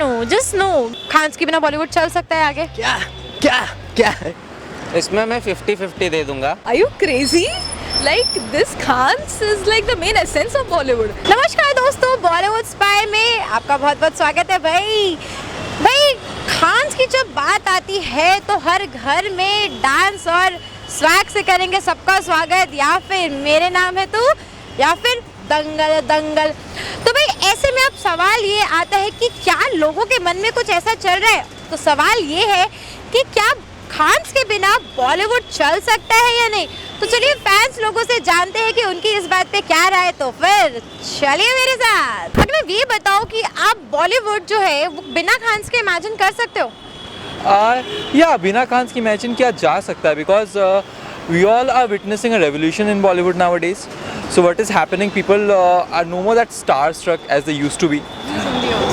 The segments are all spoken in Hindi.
No, just no. खान्स के बिना बॉलीवुड चल सकता है आगे? क्या क्या क्या इसमें मैं 50-50 दे दूंगा। Are you crazy? Like this Khans is like the main essence of Bollywood. नमस्कार दोस्तों, बॉलीवुड स्पाई में आपका बहुत बहुत स्वागत है। भाई खान्स की जब बात आती है तो हर घर में डांस और स्वैग से करेंगे सबका स्वागत, या फिर मेरे नाम है तू, या फिर दंगल दंगल। तो भाई ऐसे में अब सवाल ये आता है कि क्या लोगों के मन में कुछ ऐसा चल रहा है? तो सवाल ये है कि क्या खान्स के बिना बॉलीवुड चल सकता है या नहीं? तो चलिए फैंस लोगों से जानते हैं कि उनकी इस बात पे क्या राय। तो फिर चलिए मेरे साथ। अगर मैं ये बताऊं कि आप बॉलीवुड जो है वो बिना खान्स के इमेजिन कर सकते हो? या बिना खान्स की इमेजिन किया जा सकता है, because we all are witnessing a revolution in Bollywood nowadays. So what is happening, people are no more that starstruck as they used to be.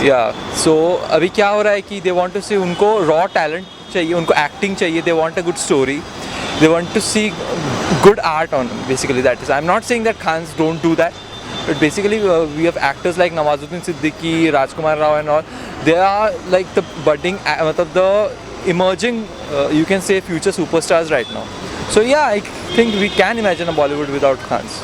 Yeah, so अभी क्या हो रहा है कि they want to see, उनको raw talent चाहिए, उनको acting चाहिए, they want a good story, they want to see good art on them, basically that is. I'm not saying that Khans don't do that, but basically we have actors like Nawazuddin Siddiqui, Rajkumar Rao and all. They are like the budding, the emerging, you can say future superstars right now. So yeah, I think we can imagine a Bollywood without Khans.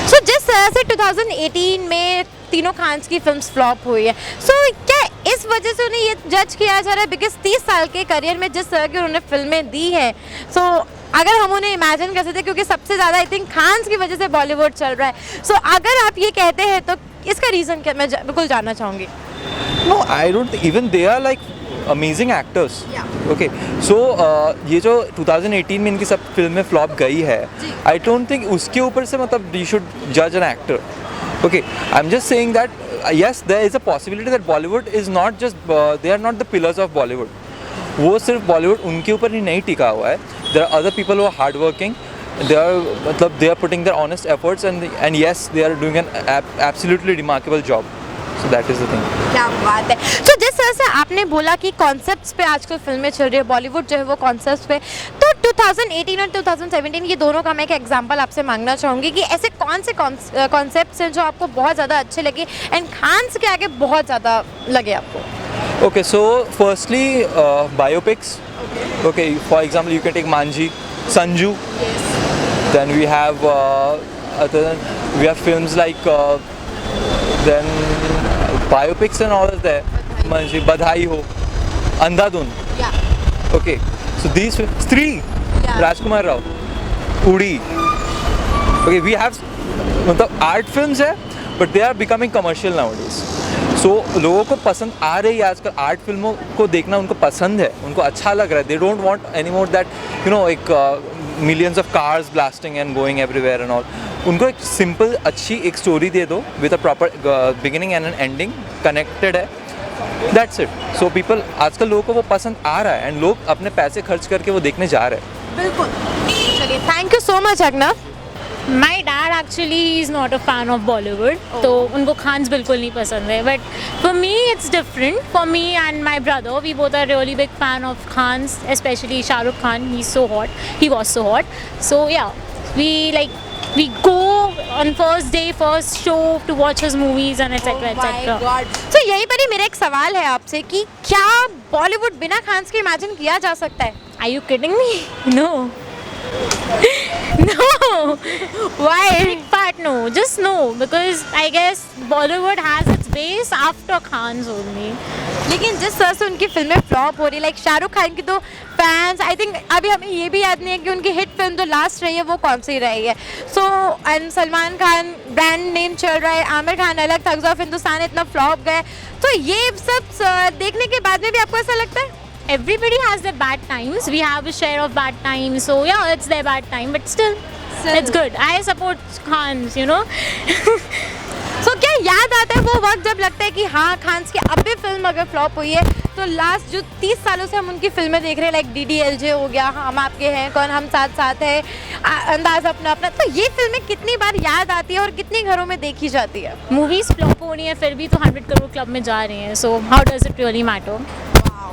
So जिस तरह से 2018 में तीनों खान्स की फिल्म्स फ्लॉप हुई है, so क्या इस वजह से उन्हें ये जज किया जा रहा है? बिकॉज 30 साल के करियर में जिस तरह की उन्होंने फिल्में दी हैं, so अगर हम उन्हें इमेजिन कर सकते हैं, क्योंकि सबसे ज़्यादा आई थिंक खान्स की वजह से बॉलीवुड चल रहा है। so अगर आप ये कहते हैं तो इसका रीज़न क्या, मैं बिल्कुल जानना चाहूँगी। No, I don't think, even they are like amazing actors. Yeah. Okay, so ये जो 2018 में इनकी सब फिल्में फ्लॉप गई है, I don't think उसके ऊपर से मतलब you should judge an actor. Okay, I'm just saying that yes, there is a possibility that Bollywood is not just they are not the pillars of Bollywood. वो सिर्फ Bollywood उनके ऊपर ही नहीं टिका हुआ है. There are other people who are hardworking. They are putting their honest efforts and yes, they are doing an absolutely remarkable job. So that is the thing. क्या बात है। तो जिस तरह से आपने बोला कि कॉन्सेप्ट्स पे आजकल फिल्में चल रही है, बॉलीवुड जो है वो कॉन्सेप्ट्स पे, तो 2018 और 2017 ये दोनों का मैं एक एग्जांपल आपसे मांगना चाहूँगी कि ऐसे कौन से कॉन्सेप्ट्स हैं जो आपको बहुत ज़्यादा अच्छे लगे एंड खान्स के आगे बहुत ज़्यादा लगे आपको? Okay, so firstly, biopics. Okay, for example, you can take Manji, Sanju. Yes. Then we have films like then biopics and all is there. Manji, Badhai Ho, Andhadhun. Yeah. Okay, so these Stree, Yeah. Rajkumar Rao, Udi. Okay, we have मतलब art films है, but they are becoming commercial nowadays. So लोगों को पसंद आ रही है आजकल, आर्ट फिल्मों को देखना उनको पसंद है, उनको अच्छा लग रहा है. They don't want anymore that एक millions of cars blasting and going everywhere and all. उनको एक सिंपल अच्छी एक स्टोरी दे दो with a proper beginning and an ending, connected है. That's it. So people आजकल लोगों को वो पसंद आ रहा है and लोग अपने पैसे खर्च करके वो देखने जा रहे हैं. बिल्कुल। चलिए, thank you so much Agnav. My dad actually is not a fan of Bollywood, तो उनको खान्स बिल्कुल नहीं पसंद है. But for me it's different. For me and my brother, we both are really big fan of Khans, especially Shah Rukh Khan. He's so hot. He was so hot. So yeah, we go on first day, first show to watch his movies and etc. etc. तो यही पर ही मेरा एक सवाल है आपसे कि क्या बॉलीवुड बिना खान्स के इमेजिन किया जा सकता है? Are you kidding me? No. No. Why? Big part no, just no, because I guess Bollywood has its base after Khans only. लेकिन जिस तरह से उनकी फिल्में फ्लॉप हो रही है, लाइक शाहरुख खान की तो फैंस, आई थिंक अभी हमें ये भी याद नहीं है कि उनकी हिट फिल्म जो लास्ट रही है वो कौन सी रही है. So and Salman Khan brand name चल रहा है, आमिर खान अलग थग्स ऑफ हिंदुस्तान इतना फ्लॉप गए, तो ये सब देखने के बाद में भी आपको ऐसा लगता है? Everybody has their bad times. We have a share of bad times, so yeah, it's their bad time, but still. It's good. I support Khans, So क्या याद आता है वो वक्त जब लगता है कि हाँ खान्स की अब भी फिल्म अगर फ्लॉप हुई है तो लास्ट जो 30 सालों से हम उनकी फिल्में देख रहे हैं, लाइक DDLJ हो गया, हम आपके हैं कौन, हम साथ साथ है, अंदाज अपना अपना, तो ये फिल्में कितनी बार याद आती है और कितनी घरों में देखी जाती है? movies flop हो रही है फिर भी तो 100 करोड़ क्लब में जा रही हैं, so how does it really matter? Wow,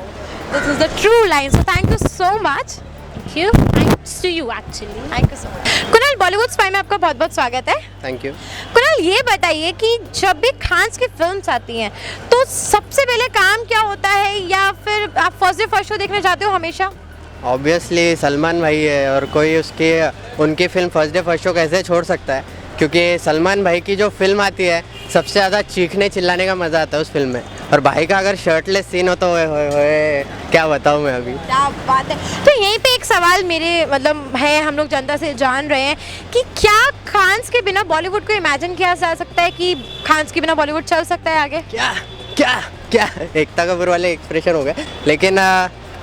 this is the true line. So thank you so much. Thank you. Thanks to you actually. Thank you so much. Kunal Bollywood spy में आपका बहुत बहुत स्वागत है। Thank you. कुणाल, ये बताइए कि जब भी खान्स की फिल्म्स आती हैं तो सबसे पहले काम क्या होता है, या फिर आप फर्स्ट डे फर्स्ट शो देखने जाते हो हमेशा? ऑब्वियसली सलमान भाई है, और कोई उनकी film first day first show कैसे छोड़ सकता है, क्योंकि सलमान भाई की जो फिल्म आती है सबसे ज़्यादा चीखने चिल्लाने का मज़ा आता है उस फिल्म में। और भाई का अगर शर्टलेस सीन हो तो होए क्या बताऊँ मैं अभी। क्या बात है। तो यहीं पे एक सवाल मेरे मतलब है, हम लोग जनता से जान रहे हैं कि क्या खान्स के बिना बॉलीवुड को इमेजिन किया जा सकता है कि खान्स के बिना बॉलीवुड चल सकता है आगे? क्या क्या क्या एकता कपूर वाले एक्सप्रेशन हो गए। लेकिन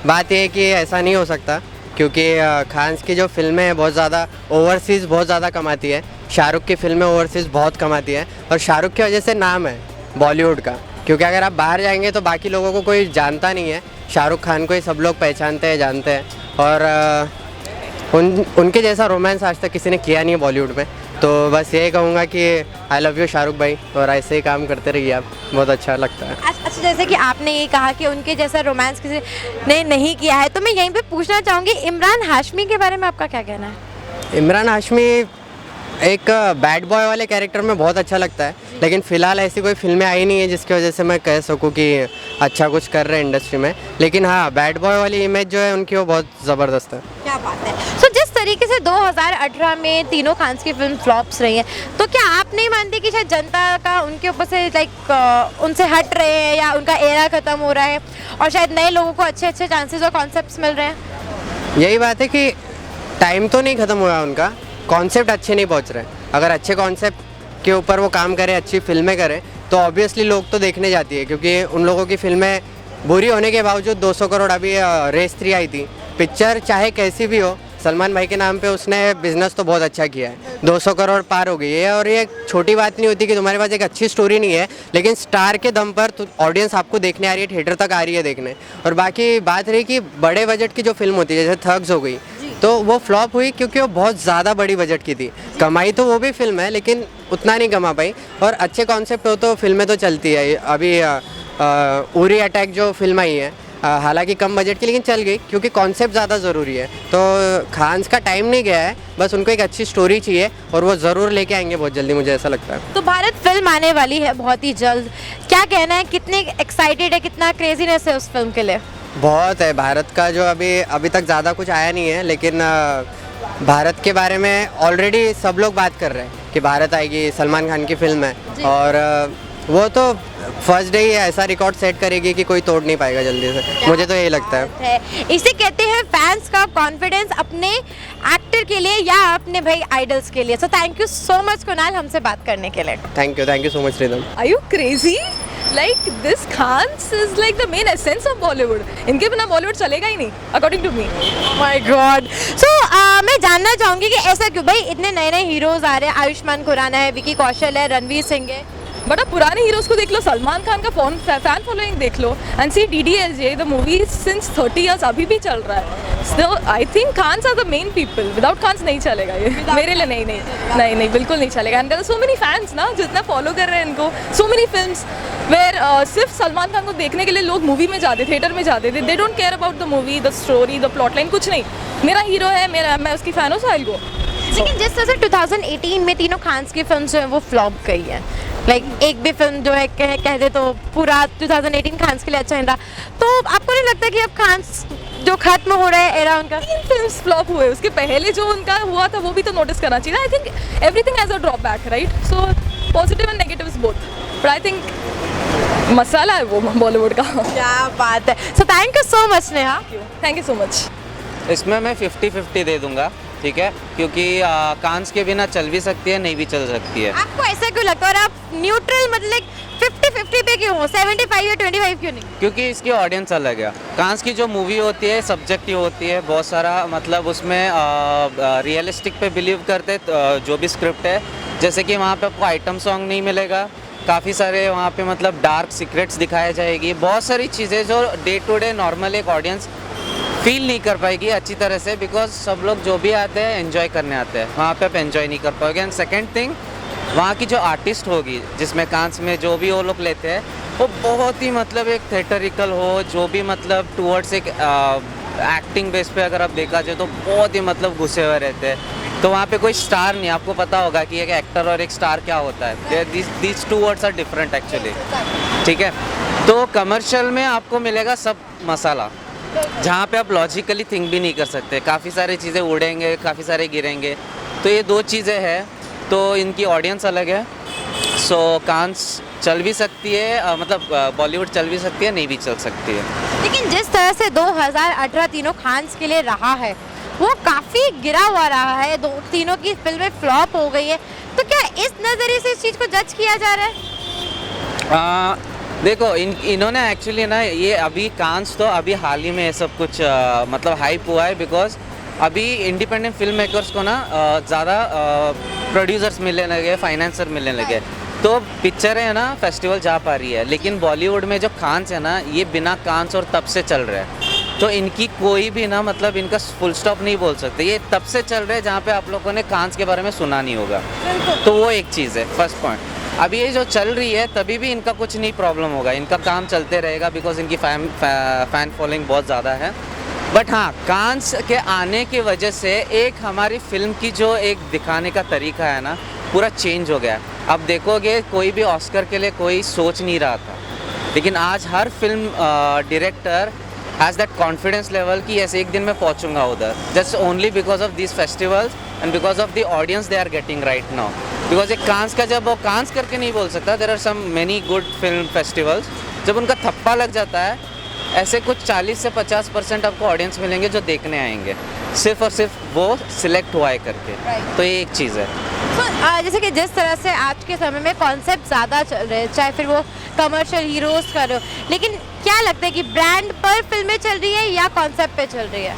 बात यह है कि ऐसा नहीं हो सकता, क्योंकि खान्स की जो फिल्में हैं बहुत ज़्यादा ओवरसीज़ बहुत ज़्यादा कमाती है। शाहरुख की फिल्में ओवरसीज़ बहुत कमाती है, और शाहरुख की वजह से नाम है बॉलीवुड का। क्योंकि अगर आप बाहर जाएंगे तो बाकी लोगों को कोई जानता नहीं है, शाहरुख खान को ही सब लोग पहचानते हैं, जानते हैं। और उनके जैसा रोमांस आज तक किसी ने किया नहीं है बॉलीवुड में। तो बस यही कहूँगा कि आई लव यू शाहरुख भाई, और ऐसे ही काम करते रहिए आप, बहुत अच्छा लगता है। अच्छा, जैसे कि आपने ये कहा कि उनके जैसा रोमांस किसी ने नहीं किया है, तो मैं यहीं पे पूछना चाहूँगी इमरान हाशमी के बारे में आपका क्या कहना है? इमरान हाशमी एक बैड बॉय वाले कैरेक्टर में बहुत अच्छा लगता है, लेकिन फ़िलहाल ऐसी कोई फिल्में आई नहीं है जिसकी वजह से मैं कह सकूं कि अच्छा कुछ कर रहे हैं इंडस्ट्री में। लेकिन हाँ, बैड बॉय वाली इमेज जो है उनकी वो बहुत ज़बरदस्त है। क्या बात है। तो जिस तरीके से 2018 में तीनों खान्स की फिल्म फ्लॉप्स रही हैं, तो क्या आप नहीं मानते कि शायद जनता का उनके ऊपर से उनसे हट रहे हैं, या उनका एरा ख़त्म हो रहा है और शायद नए लोगों को अच्छे अच्छे चांसेस और कॉन्सेप्ट्स मिल रहे हैं? यही बात है कि टाइम तो नहीं ख़त्म हुआ उनका, कॉन्सेप्ट अच्छे नहीं पहुंच रहे। अगर अच्छे कॉन्सेप्ट के ऊपर वो काम करें, अच्छी फिल्में करें, तो ऑब्वियसली लोग तो देखने जाती है। क्योंकि उन लोगों की फिल्में बुरी होने के बावजूद 200 करोड़ अभी रेस 3 आई थी। पिक्चर चाहे कैसी भी हो, सलमान भाई के नाम पे उसने बिजनेस तो बहुत अच्छा किया है। 200 करोड़ पार हो गई है, और ये छोटी बात नहीं होती कि तुम्हारे पास एक अच्छी स्टोरी नहीं है, लेकिन स्टार के दम पर ऑडियंस आपको देखने आ रही है, थिएटर तक आ रही है देखने। और बाकी बात रही कि बड़े बजट की जो फिल्म होती है, जैसे थग्स हो गई, तो वो फ्लॉप हुई क्योंकि वो बहुत ज़्यादा बड़ी बजट की थी। कमाई तो वो भी फिल्म है, लेकिन उतना नहीं कमा पाई। और अच्छे कॉन्सेप्ट हो तो फिल्में तो चलती है। अभी उरी अटैक जो फिल्म आई है, हालांकि कम बजट की, लेकिन चल गई क्योंकि कॉन्सेप्ट ज़्यादा ज़रूरी है। तो खान्स का टाइम नहीं गया है, बस उनको एक अच्छी स्टोरी चाहिए, और वो ज़रूर लेके आएंगे बहुत जल्दी, मुझे ऐसा लगता है। तो भारत फिल्म आने वाली है बहुत ही जल्द, क्या कहना है, कितने एक्साइटेड है, कितना क्रेजीनेस है उस फिल्म के लिए? बहुत है। भारत का जो अभी तक ज़्यादा कुछ आया नहीं है, लेकिन भारत के बारे में ऑलरेडी सब लोग बात कर रहे हैं कि भारत आएगी, सलमान खान की फिल्म है, और वो तो फर्स्ट डे ही ऐसा रिकॉर्ड सेट करेगी कि कोई तोड़ नहीं पाएगा जल्दी से, मुझे तो यही लगता है। इसे कहते हैं फैंस का कॉन्फिडेंस अपने एक्टर के लिए या अपने भाई आइडल्स के लिए। सो thank you so much Kunal हमसे बात करने के लिए। Thank you so much rhythm. Are you crazy? Like this Khans is like the main essence of Bollywood. इनके बिना बॉलीवुड चलेगा ही नहीं, according to me. My god. So मैं जानना चाहूँगी कि ऐसा क्यों भाई, इतने नए नए हीरोज आ रहे हैं, आयुष्मान खुराना है, विकी कौशल है, रणवीर सिंह है, बट आप पुराने हीरोज को देख लो, सलमान खान का फैन फॉलोइंग देख लो, and see DDLJ the movie since 30 years अभी भी चल रहा है। So I think Khans are the main people, without Khans नहीं चलेगा ये, मेरे लिए नहीं बिल्कुल नहीं चलेगा। And there are so many fans ना जितना फॉलो कर रहे हैं इनको, सो मेनी फिल्म्स वेयर सिर्फ सलमान खान को देखने के लिए लोग मूवी में जाते, थिएटर में जाते थे। They don't care about the movie, the story, the plot line, कुछ नहीं। मेरा हीरो है, मैं उसकी फैन हूँ, सो आई विल गो। लेकिन जिस तरह से 2018 में तीनों खान्स की फिल्म जो है वो फ्लॉप गई है, एक भी फिल्म जो है कह दे तो पूरा 2018 खान्स के लिए अच्छा नहीं रहा, तो आपको नहीं लगता कि अब खान्स जो खत्म हो रहा है एरा उनका? 3 फिल्म्स फ्लॉप हुए, उसके पहले जो उनका हुआ था वो भी तो नोटिस करना चाहिए। I think everything has a drawback, right? So positive and negatives both, but I think masala है वो बॉलीवुड का। क्या बात है। So thank you so much Neha. Thank you so much. इसमें मैं 50-50 दे दूंगा, ठीक है, क्योंकि कांस के बिना चल भी सकती है, नहीं भी चल सकती है। आपको ऐसा क्यों लगता है, और आप न्यूट्रल मतलब 50-50 पे क्यों हो, 75 या 25 क्यों नहीं? क्योंकि इसकी ऑडियंस अलग है। कांस की जो मूवी होती है सब्जेक्टिव होती है, बहुत सारा मतलब उसमें रियलिस्टिक पे बिलीव करते जो भी स्क्रिप्ट है। जैसे कि वहाँ पे आपको आइटम सॉन्ग नहीं मिलेगा, काफ़ी सारे वहाँ पे मतलब डार्क सीक्रेट्स दिखाई जाएगी, बहुत सारी चीज़ें जो डे टू डे नॉर्मल एक ऑडियंस फील नहीं कर पाएगी अच्छी तरह से, बिकॉज सब लोग जो भी आते हैं एंजॉय करने आते हैं, वहाँ पे आप एंजॉय नहीं कर पाओगे। एंड सेकेंड थिंग, वहाँ की जो आर्टिस्ट होगी जिसमें कांस में जो भी वो लोग लेते हैं, वो बहुत ही मतलब एक थिएटरिकल हो, जो भी मतलब टूवर्ड्स एक एक्टिंग बेस पे अगर आप देखा जाए तो बहुत ही मतलब घुसे हुए रहते हैं। तो वहाँ पे कोई स्टार नहीं, आपको पता होगा कि एक एक्टर और एक स्टार क्या होता है, these two words are different actually, ठीक है। तो कमर्शियल में आपको मिलेगा सब मसाला, जहाँ पे आप लॉजिकली थिंक भी नहीं कर सकते, काफ़ी सारी चीज़ें उड़ेंगे, काफ़ी सारे गिरेंगे, तो ये दो चीज़ें हैं, तो इनकी ऑडियंस अलग है। सो कांस चल भी सकती है, मतलब बॉलीवुड चल भी सकती है, नहीं भी चल सकती है। लेकिन जिस तरह से 2018 तीनों खान्स के लिए रहा है वो काफ़ी गिरा हुआ रहा है, दो तीनों की फिल्में फ्लॉप हो गई है, तो क्या इस नज़रिए से इस चीज़ को जज किया जा रहा है? देखो इन्होंने एक्चुअली ना ये अभी कांस तो अभी हाल ही में ये सब कुछ मतलब हाइप हुआ है, बिकॉज अभी इंडिपेंडेंट फिल्म मेकर्स को ना ज़्यादा प्रोड्यूसर्स मिलने लगे, फाइनेंसर मिलने लगे, तो पिक्चरें है ना फेस्टिवल जा पा रही है। लेकिन बॉलीवुड में जो कांस है ना, ये बिना कांस और तब से चल रहा है, तो इनकी कोई भी ना मतलब इनका फुल स्टॉप नहीं बोल सकते, ये तब से चल रहे हैं जहाँ पे आप लोगों ने कांस के बारे में सुना नहीं होगा, तो वो एक चीज़ है फर्स्ट पॉइंट। अभी ये जो चल रही है तभी भी इनका कुछ नहीं प्रॉब्लम होगा, इनका काम चलते रहेगा, बिकॉज इनकी फैन फॉलोइंग बहुत ज़्यादा है। बट हाँ, कांस के आने की वजह से एक हमारी फिल्म की जो एक दिखाने का तरीका है ना, पूरा चेंज हो गया। अब देखोगे कोई भी ऑस्कर के लिए कोई सोच नहीं रहा था, लेकिन आज हर film director has that confidence level कि यस एक दिन मैं पहुंचूंगा उधर, just only because of this festivals and because of the audience they are getting right now. Because एक कांस का जब वो कांस करके नहीं बोल सकता, there are some many good film festivals, जब उनका थप्पा लग जाता है, ऐसे कुछ 40 से 50% आपको ऑडियंस मिलेंगे जो देखने आएंगे, सिर्फ और सिर्फ वो सिलेक्ट हुआ है करके, तो ये एक चीज़ है। तो जैसे कि जिस तरह से आज के समय में कॉन्सेप्ट ज़्यादा चल रहे हैं, चाहे फिर वो कमर्शियल हीरोज कर रहे हो, लेकिन क्या लगता है कि ब्रांड पर फिल्में चल रही है या कॉन्सेप्ट पे चल रही है?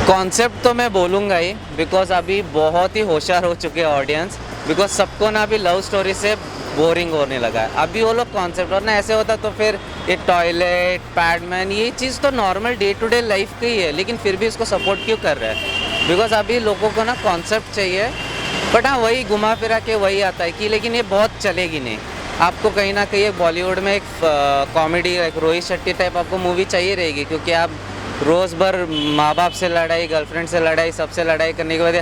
कॉन्सेप्ट तो मैं बोलूँगा ही, बिकॉज अभी बहुत ही होशियार हो चुके हैं ऑडियंस, बिकॉज सबको ना अभी लव स्टोरी से बोरिंग होने लगा है। अभी वो लोग कॉन्सेप्ट, और ना ऐसे होता तो फिर ये टॉयलेट पैडमैन ये चीज़ तो normal day to day life की ही है, लेकिन फिर भी इसको सपोर्ट क्यों कर रहा है? बिकॉज अभी लोगों को ना कॉन्सेप्ट चाहिए, बट हाँ वही घुमा फिरा के वही आता है कि लेकिन ये बहुत चलेगी नहीं। आपको कहीं ना कहीं एक बॉलीवुड में एक कॉमेडी एक रोहित शेट्टी टाइप आपको मूवी चाहिए रहेगी, क्योंकि आप रोज़ भर माँ बाप से लड़ाई, गर्लफ्रेंड से लड़ाई, सबसे लड़ाई करने के बाद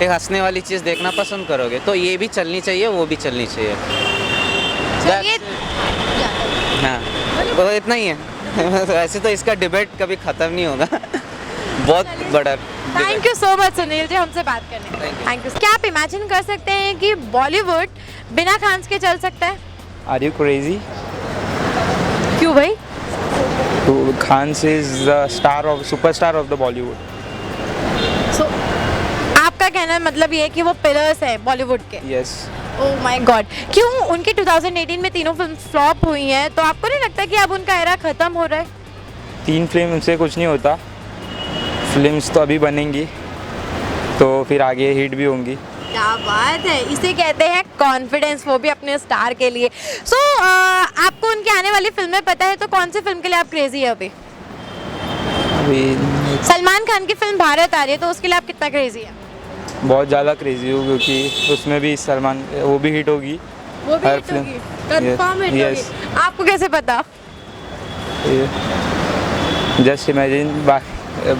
एक हंसने वाली चीज़ देखना पसंद करोगे, तो ये भी चलनी चाहिए, वो भी चलनी चाहिए। हाँ वो इतना ही है। ऐसे तो इसका डिबेट कभी ख़त्म नहीं होगा। बहुत बड़ा। Thank you so much Sunil ji हमसे बात करने। Thank you. क्या आप इमेजिन कर सकते हैं कि बॉलीवुड बिना खान्स के चल सकता है? Are you crazy? क्यों भाई? Khan's is the superstar of the Bollywood. So, आपका कहना मतलब ये है कि वो पिलर्स हैं बॉलीवुड के? Yes. ओह माय गॉड, क्यों उनकी 2018 में तीनों फिल्म फ्लॉप हुई हैं, तो आपको नहीं लगता कि अब उनका एरा खत्म हो रहा है? 3 फिल्म से कुछ नहीं होता, फिल्म्स तो अभी बनेंगी, तो फिर आगे हिट भी होंगी। क्या बात है, इसे कहते हैं कॉन्फिडेंस, वो भी अपने स्टार के लिए। सो आपको उनकी आने वाली फिल्में पता है, तो कौन सी फिल्म के लिए आप क्रेजी है अभी? सलमान खान की फिल्म भारत आ रही है, तो उसके लिए आप कितना क्रेजी है? बहुत ज़्यादा क्रेजी हूँ, क्योंकि उसमें भी सलमान, वो भी हिट होगी, वो भी हर हिट फिल्म। होगी, कंफर्म हिट Yes. होगी। आपको कैसे पता? जस्ट इमेजिन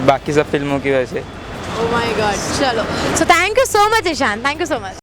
बाकी सब फिल्मों की वजह से। ओह माय गॉड, चलो। So thank you so much Ishaan, thank you so much.